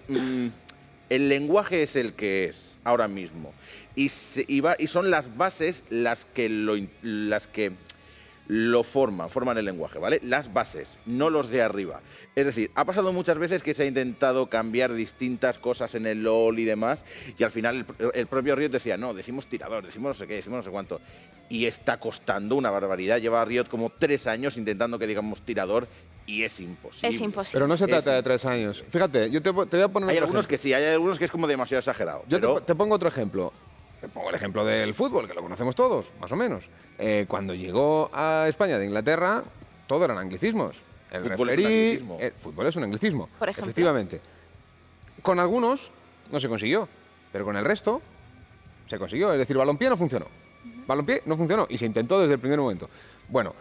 el lenguaje es el que es ahora mismo. Y son las bases las que lo forman el lenguaje, ¿vale? Las bases, no los de arriba. Es decir, ha pasado muchas veces que se ha intentado cambiar distintas cosas en el LoL y demás, y al final el propio Riot decía, no, decimos tirador, decimos no sé qué, decimos no sé cuánto. Y está costando una barbaridad. Lleva Riot como 3 años intentando que digamos tirador, y es imposible. Es imposible. Pero no se trata de 3 años. Fíjate, yo te voy a poner Hay otro algunos ejemplo. que sí, hay algunos que es como demasiado exagerado. Yo pero te pongo otro ejemplo. Te pongo el ejemplo del fútbol, que lo conocemos todos, más o menos. Cuando llegó a España de Inglaterra, todo eran anglicismos. El Fútbol es un referee, anglicismo. el fútbol es un anglicismo, Por ejemplo. efectivamente. Con algunos no se consiguió, pero con el resto se consiguió. Es decir, balompié no funcionó. Balompié no funcionó y se intentó desde el primer momento. Bueno,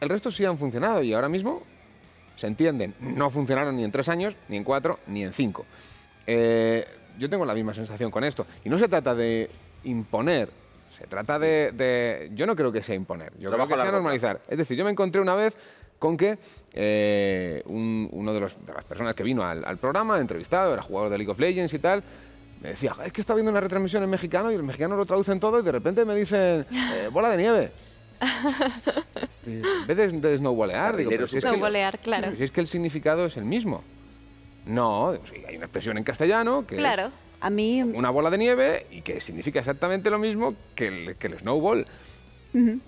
el resto sí han funcionado y ahora mismo se entienden. No funcionaron ni en 3 años, ni en 4, ni en 5. Yo tengo la misma sensación con esto. Y no se trata de imponer, se trata de yo no creo que sea imponer, yo creo que sea normalizar. Es decir, yo me encontré una vez con que uno de las personas que vino al programa, entrevistado, era jugador de League of Legends y tal, me decía, es que está viendo una retransmisión en mexicano y los mexicanos lo traducen todo y de repente me dicen, bola de nieve. En vez de snowballear, digo, pero si es Snowballear, claro. si es que el significado es el mismo. No, digo, sí, hay una expresión en castellano que Claro. A mí, es una bola de nieve y que significa exactamente lo mismo que el snowball.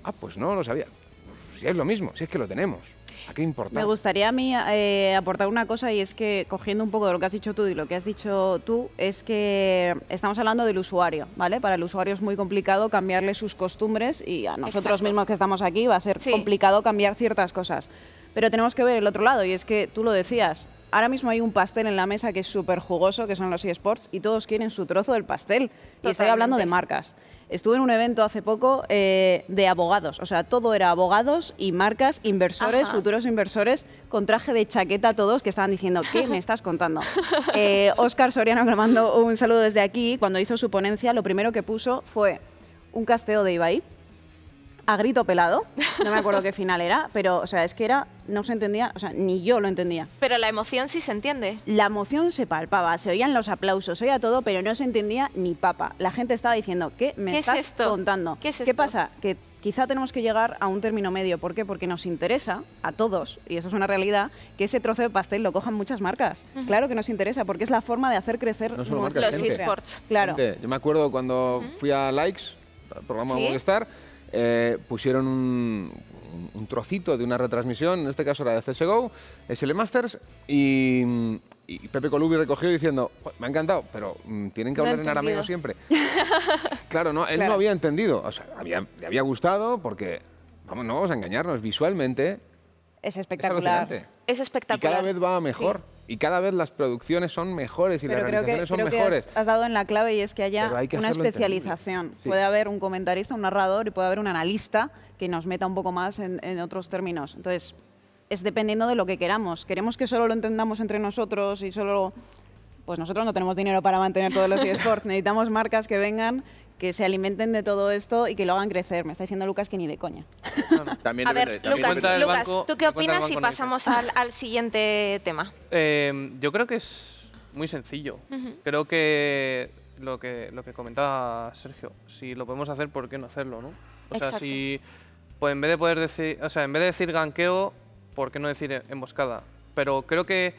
Ah, pues no lo sabía. Pues si es lo mismo, si es que lo tenemos. ¿A qué importa? me gustaría a mí aportar una cosa, y es que, cogiendo un poco de lo que has dicho tú y lo que has dicho tú, es que estamos hablando del usuario, ¿vale? Para el usuario es muy complicado cambiarle sus costumbres, y a nosotros Exacto. mismos que estamos aquí va a ser Sí. complicado cambiar ciertas cosas. Pero tenemos que ver el otro lado, y es que tú lo decías, ahora mismo hay un pastel en la mesa que es súper jugoso, que son los eSports, y todos quieren su trozo del pastel. Y estoy hablando de Totalmente. marcas. Estuve en un evento hace poco de abogados, o sea, todo era abogados y marcas, inversores, Ajá. futuros inversores, con traje de chaqueta todos, que estaban diciendo, ¿qué me estás contando? Óscar Soriano, que le mando un saludo desde aquí, cuando hizo su ponencia, lo primero que puso fue un casteo de Ibai, a grito pelado, no me acuerdo qué final era, pero, o sea, es que era, no se entendía, o sea, ni yo lo entendía. Pero la emoción sí se entiende. La emoción se palpaba, se oían los aplausos, se oía todo, pero no se entendía ni papa. La gente estaba diciendo, ¿qué me ¿Qué es estás esto? contando? ¿Qué es ¿Qué esto? pasa? Que quizá tenemos que llegar a un término medio. ¿Por qué? Porque nos interesa a todos, y eso es una realidad, que ese trozo de pastel lo cojan muchas marcas. Claro que nos interesa, porque es la forma de hacer crecer No solo nuestra marcas, Los gente. industria. eSports. Claro. Gente, yo me acuerdo cuando fui a Likes, al programa ¿Sí? de Movistar, pusieron un trocito de una retransmisión, en este caso era de CSGO, SL Masters, y Pepe Colubi recogió diciendo, me ha encantado, pero tienen que No he hablar en arameo entendido. siempre. Claro, no, él Claro. no había entendido, o sea, le había gustado porque, vamos, no vamos a engañarnos, visualmente Es es espectacular. alucinante. Es Y espectacular. cada vez va mejor. Y cada vez las producciones son mejores y Pero las creo que, realizaciones son creo que mejores. has dado en la clave, y es que haya Pero hay que una hacerlo especialización. entendible. Sí. Puede haber un comentarista, un narrador, y puede haber un analista que nos meta un poco más en otros términos. Entonces, es dependiendo de lo que queramos. ¿Queremos que solo lo entendamos entre nosotros y solo...? Pues nosotros no tenemos dinero para mantener todos los eSports. Necesitamos marcas que vengan, que se alimenten de todo esto y que lo hagan crecer. Me está diciendo Lucas que ni de coña. También A ver, depende- también Lucas, depende- del Lucas, banco- ¿tú qué me cuenta el opinas si banco, no pasamos al siguiente tema? Yo creo que es muy sencillo. Creo que lo que comentaba Sergio, si lo podemos hacer, ¿por qué no hacerlo, no? O sea, Exacto. si pues en vez de poder decir, o sea, en vez de decir ganqueo, ¿por qué no decir emboscada? Pero creo que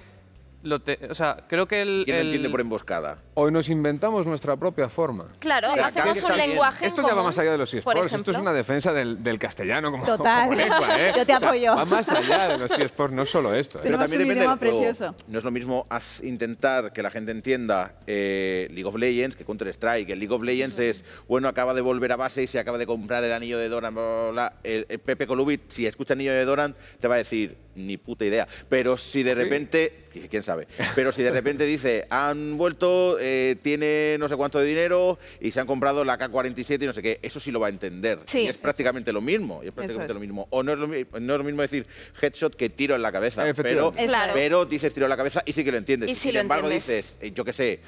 o sea, creo que ¿Quién entiende por emboscada? Hoy nos inventamos nuestra propia forma. Claro, Pero hacemos acá un está bien. lenguaje en Esto ya va común, más allá de los por eSports. Esto ejemplo. es una defensa del castellano como, Total. como lengua, ¿eh? Yo te O sea, apoyo. va más allá de los eSports, no solo esto. ¿eh? Tenemos Pero también un depende idioma del juego. precioso. No es lo mismo intentar que la gente entienda League of Legends que Counter-Strike. El League of Legends es, bueno, acaba de volver a base y se acaba de comprar el anillo de Doran, bla, bla, bla. El Pepe Colubi, si escucha anillo de Doran, te va a decir, ni puta idea. Pero si de repente, quién sabe, pero si de repente dice, han vuelto, tiene no sé cuánto de dinero y se han comprado la K-47 y no sé qué, eso sí lo va a entender. Sí. Y es prácticamente lo mismo. Y es prácticamente Eso es. lo mismo. O no es lo mismo decir headshot que tiro en la cabeza. Pero, Efectivamente. Eso Claro. pero dices tiro en la cabeza y sí que lo entiendes. Y sí Sin lo embargo, entiendes. dices, yo qué sé,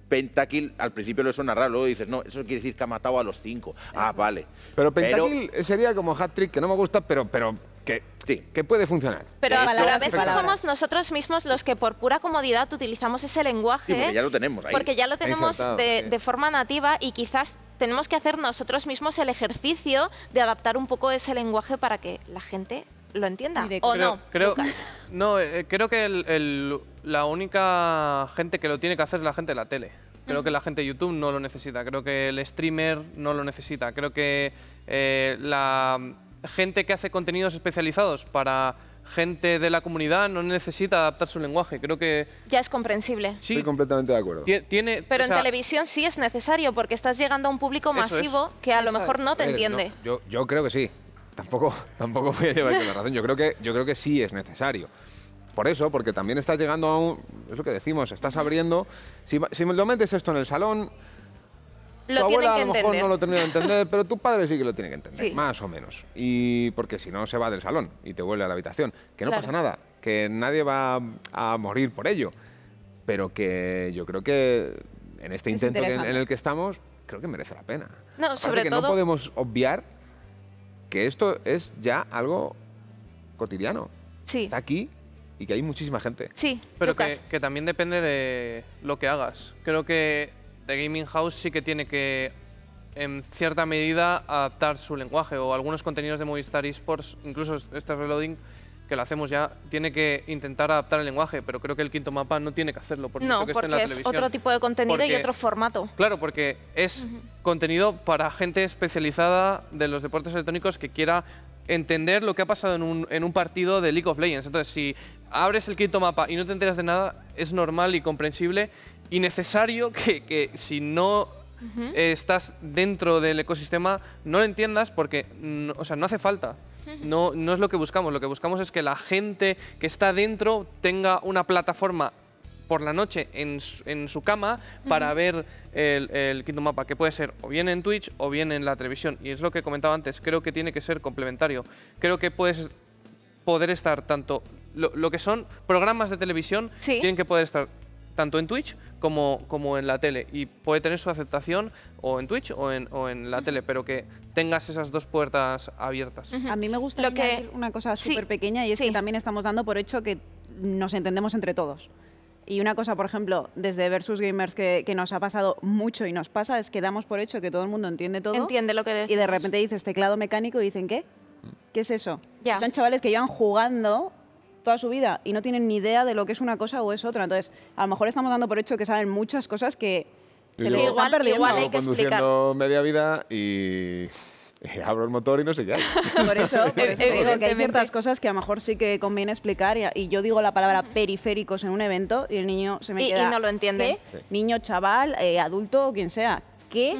pentakill, al principio le suena raro, luego dices, no, eso quiere decir que ha matado a los 5. Ah, vale. Pero Pentakill sería como hat-trick, que no me gusta, pero que, Sí. que puede funcionar. Pero De hecho, a palabras y veces palabras. somos nosotros mismos los que por pura comodidad utilizamos ese lenguaje. Sí, porque ya lo tenemos ahí. Porque ya lo tenemos insertado, de, sí. de forma nativa y quizás tenemos que hacer nosotros mismos el ejercicio de adaptar un poco ese lenguaje para que la gente lo entienda. ¿O no, Lucas? No, creo que la única gente que lo tiene que hacer es la gente de la tele. Creo que la gente de YouTube no lo necesita. Creo que el streamer no lo necesita. Creo que la gente que hace contenidos especializados para gente de la comunidad no necesita adaptar su lenguaje. Creo que ya es comprensible. Sí, estoy completamente de acuerdo. Pero en televisión sí es necesario porque estás llegando a un público masivo que a lo mejor no te entiende. No, yo creo que sí. Tampoco voy a llevarte la razón. Yo creo que sí es necesario. Por eso, porque también estás llegando a un... Es lo que decimos, estás abriendo... Si lo metes esto en el salón, tu abuela a lo mejor no lo termina de entender, pero tu padre sí que lo tiene que entender, más o menos. Y porque si no, se va del salón y te vuelve a la habitación. Que no pasa nada, que nadie va a morir por ello. Pero que yo creo que en este intento en el que estamos, creo que merece la pena. No, sobre todo... no podemos obviar que esto es ya algo cotidiano. Sí. Está aquí y que hay muchísima gente. Sí, pero que también depende de lo que hagas. Creo que The Gaming House sí que tiene que, en cierta medida, adaptar su lenguaje. O algunos contenidos de Movistar Esports, incluso este Reloading, que lo hacemos ya, tiene que intentar adaptar el lenguaje. Pero creo que el Quinto Mapa no tiene que hacerlo. Por mucho que esté en la televisión. Es otro tipo de contenido y otro formato. Claro, porque es contenido para gente especializada de los deportes electrónicos que quiera entender lo que ha pasado en un partido de League of Legends. Entonces, si abres el Quinto Mapa y no te enteras de nada, es normal y comprensible y necesario que si no estás dentro del ecosistema, no lo entiendas porque no hace falta. No es lo que buscamos. Lo que buscamos es que la gente que está dentro tenga una plataforma por la noche en su cama para ver el Quinto Mapa, que puede ser o bien en Twitch o bien en la televisión. Y es lo que comentaba antes, creo que tiene que ser complementario. Creo que puedes poder estar tanto... Lo que son programas de televisión tienen que poder estar tanto en Twitch como en la tele. Y puede tener su aceptación o en Twitch o en la tele, pero que tengas esas dos puertas abiertas. A mí me gusta añadir una cosa súper pequeña y es que también estamos dando por hecho que nos entendemos entre todos. Y una cosa, por ejemplo, desde Versus Gamers que nos ha pasado mucho y nos pasa es que damos por hecho que todo el mundo entiende todo. Entiende lo que decimos. Y de repente dices teclado mecánico y dicen, ¿qué? ¿Qué es eso? Ya. Son chavales que llevan jugando toda su vida y no tienen ni idea de lo que es una cosa o es otra. Entonces, a lo mejor estamos dando por hecho que saben muchas cosas que se les están perdiendo. Igual hay que conduciendo media vida y abro el motor y no sé qué hay. Por eso digo que hay ciertas cosas que a lo mejor sí que conviene explicar y yo digo la palabra periféricos en un evento y el niño se me queda... Y no lo entiende. ¿Qué? Niño, chaval, adulto o quien sea. ¿Qué?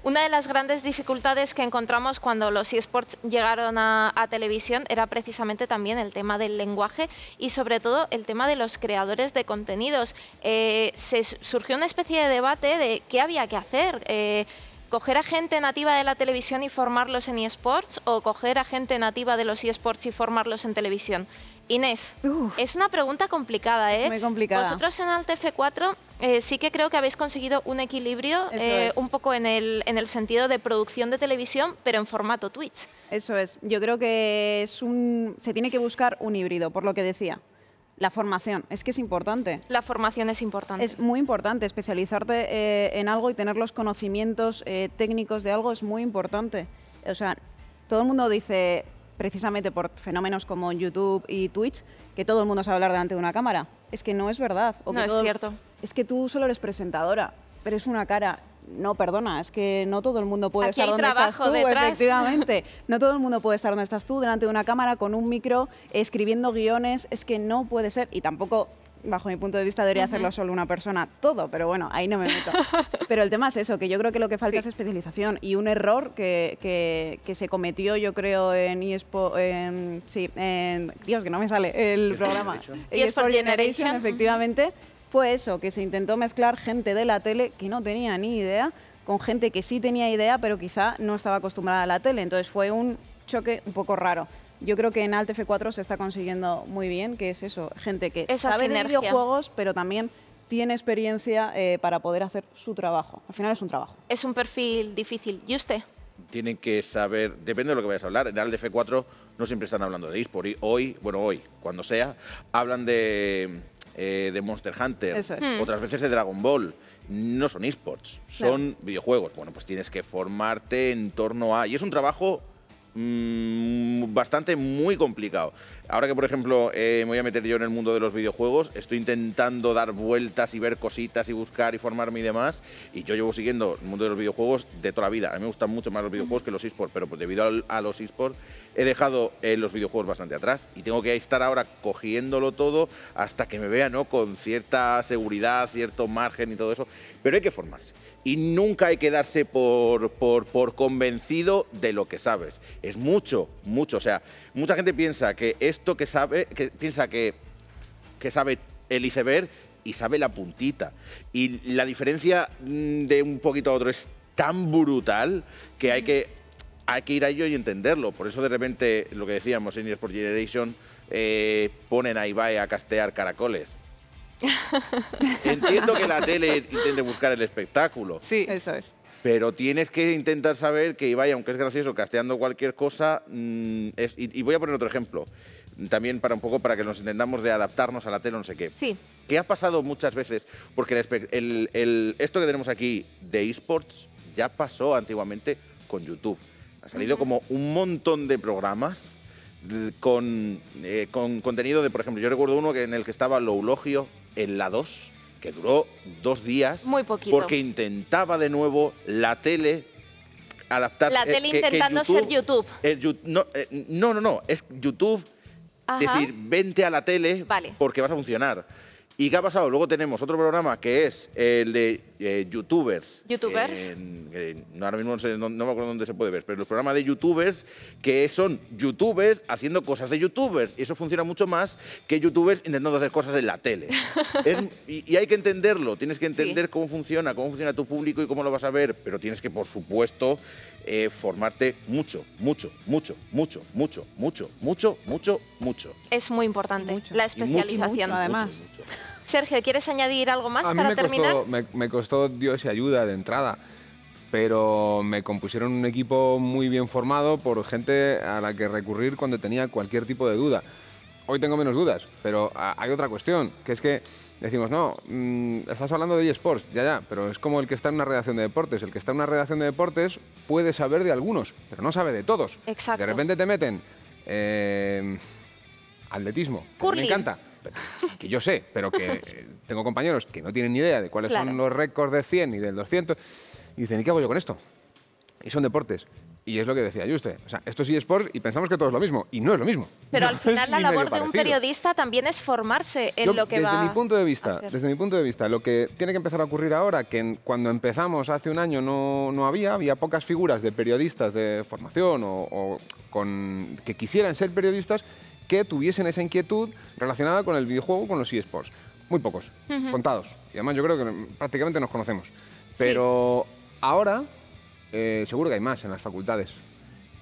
Una de las grandes dificultades que encontramos cuando los eSports llegaron a televisión era precisamente también el tema del lenguaje y sobre todo el tema de los creadores de contenidos. Surgió una especie de debate de qué había que hacer. ¿Coger a gente nativa de la televisión y formarlos en eSports o coger a gente nativa de los eSports y formarlos en televisión? Inés, es una pregunta complicada, ¿eh? Es muy complicada. Vosotros en Alt F4 sí que creo que habéis conseguido un equilibrio un poco en el sentido de producción de televisión, pero en formato Twitch. Eso es. Yo creo que se tiene que buscar un híbrido, por lo que decía. La formación, es que es importante. La formación es importante. Es muy importante, especializarte en algo y tener los conocimientos técnicos de algo es muy importante. O sea, todo el mundo dice, precisamente por fenómenos como YouTube y Twitch, que todo el mundo sabe hablar delante de una cámara. Es que no es verdad. No es cierto. Es que tú solo eres presentadora, pero es una cara. No, perdona, es que no todo el mundo puede estar donde estás tú, efectivamente. No todo el mundo puede estar donde estás tú, delante de una cámara, con un micro, escribiendo guiones. Es que no puede ser. Y tampoco, bajo mi punto de vista, debería hacerlo solo una persona todo, pero bueno, ahí no me meto. Pero el tema es eso, que yo creo que lo que falta es especialización. Y un error que se cometió, yo creo, en eSport... Dios, que no me sale el programa. eSport Generation, efectivamente. Fue eso, que se intentó mezclar gente de la tele que no tenía ni idea con gente que sí tenía idea, pero quizá no estaba acostumbrada a la tele. Entonces fue un choque un poco raro. Yo creo que en Alt F4 se está consiguiendo muy bien, que es eso, gente que sabe de videojuegos, pero también tiene experiencia para poder hacer su trabajo. Al final es un trabajo. Es un perfil difícil. ¿Y usted? Tienen que saber, depende de lo que vayas a hablar. En Alt F4 no siempre están hablando de eSport. Hoy, cuando sea, hablan de Monster Hunter, otras veces de Dragon Ball. no son esports, son videojuegos. Bueno, pues tienes que formarte en torno a... Y es un trabajo bastante muy complicado. Ahora que, por ejemplo, me voy a meter yo en el mundo de los videojuegos, estoy intentando dar vueltas y ver cositas y buscar y formarme y demás, y yo llevo siguiendo el mundo de los videojuegos de toda la vida. A mí me gustan mucho más los videojuegos que los esports, pero pues debido a los esports he dejado los videojuegos bastante atrás y tengo que estar ahora cogiéndolo todo hasta que me vea, ¿no?, con cierta seguridad, cierto margen y todo eso, pero hay que formarse. Y nunca hay que darse por convencido de lo que sabes. Es mucho, mucho. O sea, mucha gente piensa que esto que sabe, que sabe el iceberg y sabe la puntita. Y la diferencia de un poquito a otro es tan brutal que hay que ir a ello y entenderlo. Por eso de repente, lo que decíamos en eSport Generation, ponen a Ibai a castear caracoles. Entiendo que la tele intente buscar el espectáculo. Sí, eso es. Pero tienes que intentar saber que Ibai, aunque es gracioso, casteando cualquier cosa, y voy a poner otro ejemplo, también para un poco para que nos entendamos de adaptarnos a la tele, no sé qué. Sí. ¿Qué ha pasado muchas veces? Porque esto que tenemos aquí de eSports ya pasó antiguamente con YouTube. Ha salido como un montón de programas con contenido de, por ejemplo, yo recuerdo uno en el que estaba Loulogio en la 2, que duró 2 días. Muy poquito. Porque intentaba de nuevo la tele adaptarse. La tele intentando ser YouTube. No, es YouTube. Ajá. Es decir, vente a la tele porque vas a funcionar. ¿Y qué ha pasado? Luego tenemos otro programa que es el de YouTubers. ¿YouTubers? Ahora mismo no me acuerdo dónde se puede ver, pero el programa de YouTubers que son YouTubers haciendo cosas de YouTubers. Y eso funciona mucho más que YouTubers intentando hacer cosas en la tele. Y hay que entenderlo. Tienes que entender cómo funciona tu público y cómo lo vas a ver. Pero tienes que, por supuesto, formarte mucho. Es muy importante la especialización. Mucho, además. Sergio, ¿quieres añadir algo más A mí para terminar? me costó Dios y ayuda de entrada, pero me compusieron un equipo muy bien formado por gente a la que recurrir cuando tenía cualquier tipo de duda. Hoy tengo menos dudas, pero hay otra cuestión, que es que decimos, no, estás hablando de eSports, ya, pero es como el que está en una redacción de deportes. El que está en una redacción de deportes puede saber de algunos, pero no sabe de todos. Exacto. De repente te meten atletismo, que Curling. me encanta, que yo sé, pero que tengo compañeros que no tienen ni idea de cuáles son los récords de 100 y del 200, y dicen, ¿y qué hago yo con esto? Y son deportes. Y es lo que decía Juste. O sea, esto es eSports y pensamos que todo es lo mismo. Y no es lo mismo. Pero No al final es la ni medio labor de un parecido. periodista también es formarse en lo que va Desde mi punto de vista, a hacer. desde mi punto de vista, lo que tiene que empezar a ocurrir ahora, que cuando empezamos hace un año no había pocas figuras de periodistas de formación o que quisieran ser periodistas que tuviesen esa inquietud relacionada con el videojuego, con los eSports. Muy pocos, contados. Y además yo creo que prácticamente nos conocemos. Pero ahora seguro que hay más en las facultades.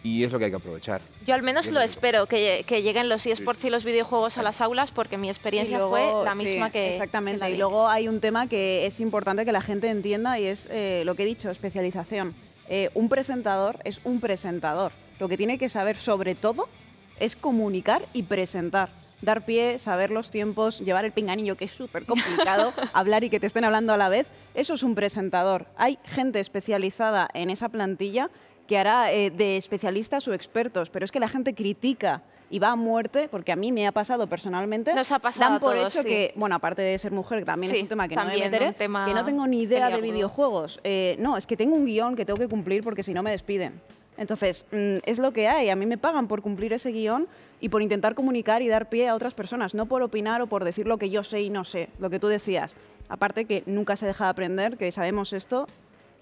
Y es lo que hay que aprovechar. Yo al menos lo espero, que lleguen los eSports y los videojuegos a las aulas, porque mi experiencia fue la misma que... Exactamente. que la Y de luego hay un tema que es importante que la gente entienda y es lo que he dicho, especialización. Un presentador es un presentador. Lo que tiene que saber sobre todo es comunicar y presentar. Dar pie, saber los tiempos, llevar el pinganillo, que es súper complicado, hablar y que te estén hablando a la vez. Eso es un presentador. Hay gente especializada en esa plantilla que hará de especialistas o expertos, pero es que la gente critica y va a muerte, porque a mí me ha pasado personalmente. Nos ha pasado dan por a todos, hecho sí. que, bueno, aparte de ser mujer, que también es un tema que no me también meteré, un tema que no tengo ni idea de peliagudo. videojuegos. No, es que tengo un guión que tengo que cumplir porque si no me despiden. Entonces, es lo que hay. A mí me pagan por cumplir ese guión y por intentar comunicar y dar pie a otras personas, no por opinar o por decir lo que yo sé y no sé, lo que tú decías. Aparte que nunca se deja de aprender, que sabemos esto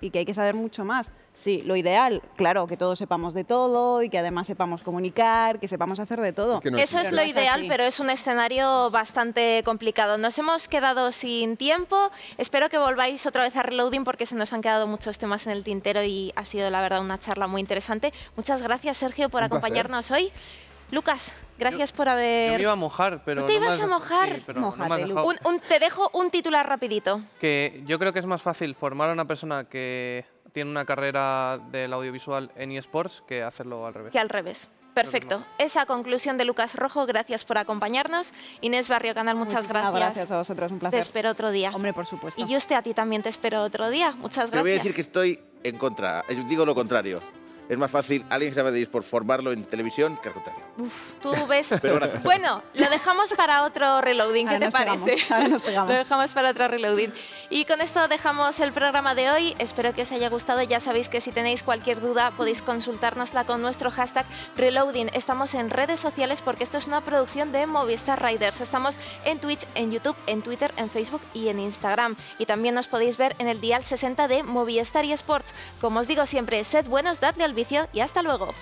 y que hay que saber mucho más. Sí, lo ideal, claro, que todos sepamos de todo y que además sepamos comunicar, que sepamos hacer de todo. que no Eso es Pero lo no es ideal, así. pero es un escenario bastante complicado. Nos hemos quedado sin tiempo. Espero que volváis otra vez a Reloading porque se nos han quedado muchos temas en el tintero y ha sido, la verdad, una charla muy interesante. Muchas gracias, Sergio, por Un placer. acompañarnos hoy. Lucas, gracias por Yo haber... me iba a mojar, pero... ¿Tú te no me ibas has a dejado- mojar? Sí, pero no me has Mójate, dejado. Te dejo un titular rapidito. Que yo creo que es más fácil formar a una persona que tiene una carrera del audiovisual en eSports que hacerlo al revés. Que al revés. Perfecto. Esa conclusión de Lucas Rojo, gracias por acompañarnos. Inés Barrio Canal, muchas gracias. Gracias a vosotros, un placer. Te espero otro día. Hombre, por supuesto. Y Juste, a ti también te espero otro día. Muchas gracias. Te voy a decir que estoy en contra. Digo lo contrario. Es más fácil alguien que sabe de eSports formarlo en televisión que al contrario. Uf, tú ves. Pero gracias. Bueno, lo dejamos para otro reloading. ¿Qué te parece? Ahora nos pegamos. Lo dejamos para otro reloading. Y con esto dejamos el programa de hoy. Espero que os haya gustado. Ya sabéis que si tenéis cualquier duda podéis consultárnosla con nuestro hashtag reloading. Estamos en redes sociales porque esto es una producción de Movistar Riders. Estamos en Twitch, en YouTube, en Twitter, en Facebook y en Instagram. Y también nos podéis ver en el dial 60 de Movistar eSports. Como os digo siempre, sed buenos, dadle al vicio y hasta luego.